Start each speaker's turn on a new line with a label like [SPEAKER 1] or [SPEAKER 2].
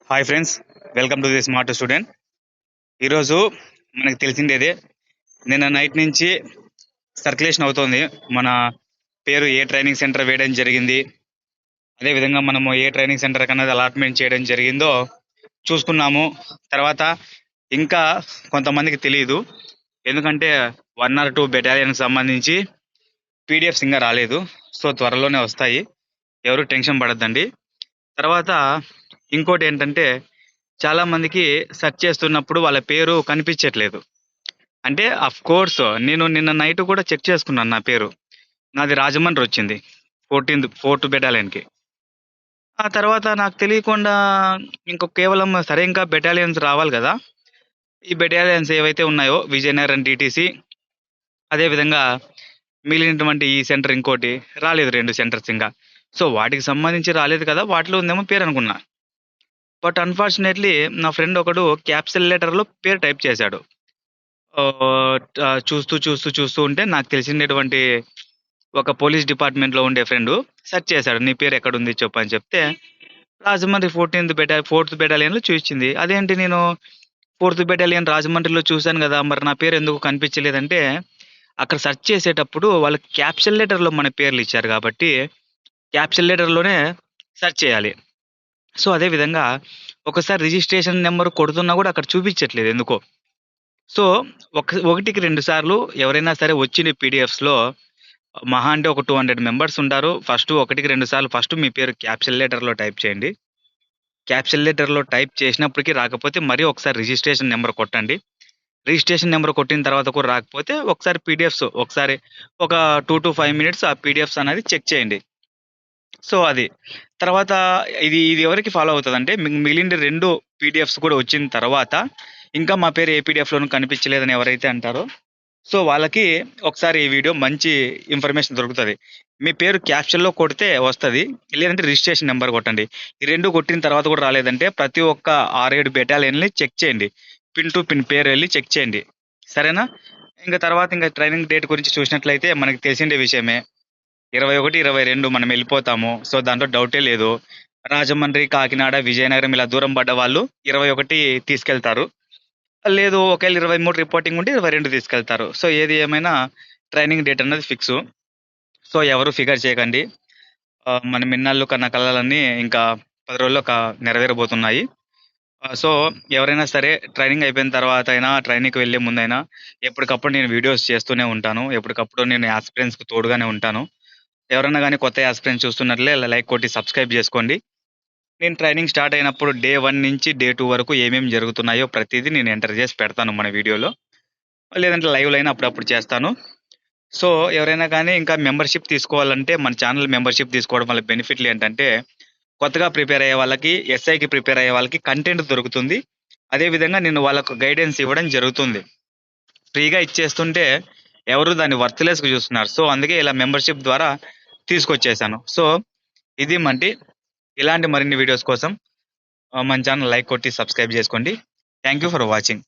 [SPEAKER 1] Hi friends, welcome to the smart student. ఈరోజు మనకు తెలిసిందేదే, నిన్న నైట్ నుంచి సర్క్యులేషన్ అవుతోంది. మన పేరు ఏ ట్రైనింగ్ సెంటర్ వేయడం జరిగింది, అదేవిధంగా మనము ఏ ట్రైనింగ్ సెంటర్ కన్నది అలాట్మెంట్ చేయడం జరిగిందో చూసుకున్నాము. తర్వాత ఇంకా కొంతమందికి తెలియదు, ఎందుకంటే 1 or 2 బెటాలియన్కి సంబంధించి పీడిఎఫ్స్ ఇంకా రాలేదు. సో త్వరలోనే వస్తాయి, ఎవరు టెన్షన్ పడద్దండి. తర్వాత ఇంకోటి ఏంటంటే, చాలా మందికి సెర్చ్ చేస్తున్నప్పుడు వాళ్ళ పేరు కనిపించట్లేదు. అంటే అఫ్ కోర్స్ నేను నిన్న నైట్ కూడా చెక్ చేసుకున్నాను, నా పేరు నాది రాజమండ్రి వచ్చింది 4th బెటాలియన్కి. ఆ తర్వాత నాకు తెలియకుండా ఇంకో కేవలం సరే ఇంకా బెటాలియన్స్ రావాలి కదా, ఈ బెటాలియన్స్ ఏవైతే ఉన్నాయో విజయనగరం డిటిసి, అదేవిధంగా మిగిలినటువంటి ఈ సెంటర్ ఇంకోటి రాలేదు, 2 సెంటర్స్ ఇంకా. సో వాటికి సంబంధించి రాలేదు కదా, వాటిలో ఉందేమో పేరు అనుకున్నా. బట్ అన్ఫార్చునేట్లీ నా ఫ్రెండ్ ఒకడు క్యాప్సల్ లెటర్లో పేరు టైప్ చేశాడు. చూస్తూ చూస్తూ చూస్తూ ఉంటే నాకు తెలిసినటువంటి ఒక పోలీస్ డిపార్ట్మెంట్లో ఉండే ఫ్రెండ్ సెర్చ్ చేశాడు, నీ పేరు ఎక్కడుంది చెప్పు అని చెప్తే రాజమండ్రి 4th బెటాలియన్లో చూపించింది. అదేంటి, నేను 4th బెటాలియన్ రాజమండ్రిలో చూశాను కదా, మరి నా పేరు ఎందుకు కనిపించలేదంటే, అక్కడ సెర్చ్ చేసేటప్పుడు వాళ్ళు క్యాప్సల్ లెటర్లో మన పేర్లు ఇచ్చారు కాబట్టి క్యాప్సల్ లెటర్లోనే సెర్చ్ చేయాలి. సో అదే విధంగా ఒకసారి రిజిస్ట్రేషన్ నెంబర్ కొడుతున్నా కూడా అక్కడ చూపించట్లేదు ఎందుకో. సో ఒకటికి 2 సార్లు ఎవరైనా సరే వచ్చిన పీడిఎఫ్స్లో మహా అంటే ఒక 200 మెంబర్స్ ఉంటారు. ఒకటికి 2 సార్లు మీ పేరు క్యాప్సల్ లెటర్లో టైప్ చేయండి. క్యాప్సల్ లెటర్లో టైప్ చేసినప్పటికీ రాకపోతే మరీ ఒకసారి రిజిస్ట్రేషన్ నెంబర్ కొట్టండి. రిజిస్ట్రేషన్ నెంబర్ కొట్టిన తర్వాత కూడా రాకపోతే ఒకసారి పీడిఎఫ్స్ ఒక 2 to 5 మినిట్స్ ఆ పీడిఎఫ్స్ అనేది చెక్ చేయండి. సో అది తర్వాత ఇది ఇది ఎవరికి ఫాలో అవుతుందంటే, మిగిలిన 2 పీడిఎఫ్స్ కూడా వచ్చిన తర్వాత ఇంకా మా పేరు ఏ పీడిఎఫ్లోనూ కనిపించలేదని ఎవరైతే అంటారో, సో వాళ్ళకి ఒకసారి ఈ వీడియో మంచి ఇన్ఫర్మేషన్ దొరుకుతుంది. మీ పేరు క్యాప్షన్లో కొడితే వస్తుంది, లేదంటే రిజిస్ట్రేషన్ నెంబర్ కొట్టండి. ఈ 2 కొట్టిన తర్వాత కూడా రాలేదంటే ప్రతి ఒక్క 6-7 బెటాలియన్ని చెక్ చేయండి, పిన్ టు పిన్ పేరు వెళ్ళి చెక్ చేయండి, సరేనా? ఇంకా తర్వాత ఇంకా ట్రైనింగ్ డేట్ గురించి చూసినట్లయితే మనకి తెలిసిండే విషయమే, 21, 22 మనం వెళ్ళిపోతాము. సో దాంట్లో డౌటే లేదు. రాజమండ్రి, కాకినాడ, విజయనగరం ఇలా దూరం పడ్డ వాళ్ళు 21 తీసుకెళ్తారు. లేదు ఒకవేళ 23 రిపోర్టింగ్ ఉంటే 22 తీసుకెళ్తారు. సో ఏది ఏమైనా ట్రైనింగ్ డేట్ అన్నది ఫిక్స్. సో ఎవరు ఫిగర్ చేయకండి. మనం ఇన్నాళ్ళు కన్న కలలన్నీ ఇంకా 10 రోజుల్లో నెరవేరబోతున్నాయి. సో ఎవరైనా సరే ట్రైనింగ్ అయిపోయిన తర్వాత అయినా, ట్రైనింగ్కి వెళ్ళే ముందైనా ఎప్పటికప్పుడు నేను వీడియోస్ చేస్తూనే ఉంటాను. ఎప్పటికప్పుడు నేను యాస్పిరెంట్స్కి తోడుగానే ఉంటాను. ఎవరైనా కానీ కొత్త యాస్పిరెంట్స్ చూస్తున్నట్లే లైక్ కొట్టి సబ్స్క్రైబ్ చేసుకోండి. నేను ట్రైనింగ్ స్టార్ట్ అయినప్పుడు డే 1 నుంచి డే 2 వరకు ఏమేమి జరుగుతున్నాయో ప్రతిదీ నేను ఎంటర్ చేసి పెడతాను మన వీడియోలో, లేదంటే లైవ్లో అయినా అప్పుడప్పుడు చేస్తాను. సో ఎవరైనా కానీ ఇంకా మెంబర్షిప్ తీసుకోవాలంటే మన ఛానల్ మెంబర్షిప్ తీసుకోవడం వల్ల బెనిఫిట్లు ఏంటంటే, కొత్తగా ప్రిపేర్ అయ్యే వాళ్ళకి, ఎస్ఐకి ప్రిపేర్ అయ్యే వాళ్ళకి కంటెంట్ దొరుకుతుంది. అదేవిధంగా నేను వాళ్ళకు గైడెన్స్ ఇవ్వడం జరుగుతుంది. ఫ్రీగా ఇచ్చేస్తుంటే ఎవరు దాన్ని వర్త్లెస్గా చూస్తున్నారు. సో అందుకే ఇలా మెంబర్షిప్ ద్వారా తీసుకొచ్చేసాను. సో ఇది ఇలాంటి మరిన్ని వీడియోస్ కోసం మన ఛానల్ లైక్ కొట్టి సబ్స్క్రైబ్ చేసుకోండి. Thank you for watching.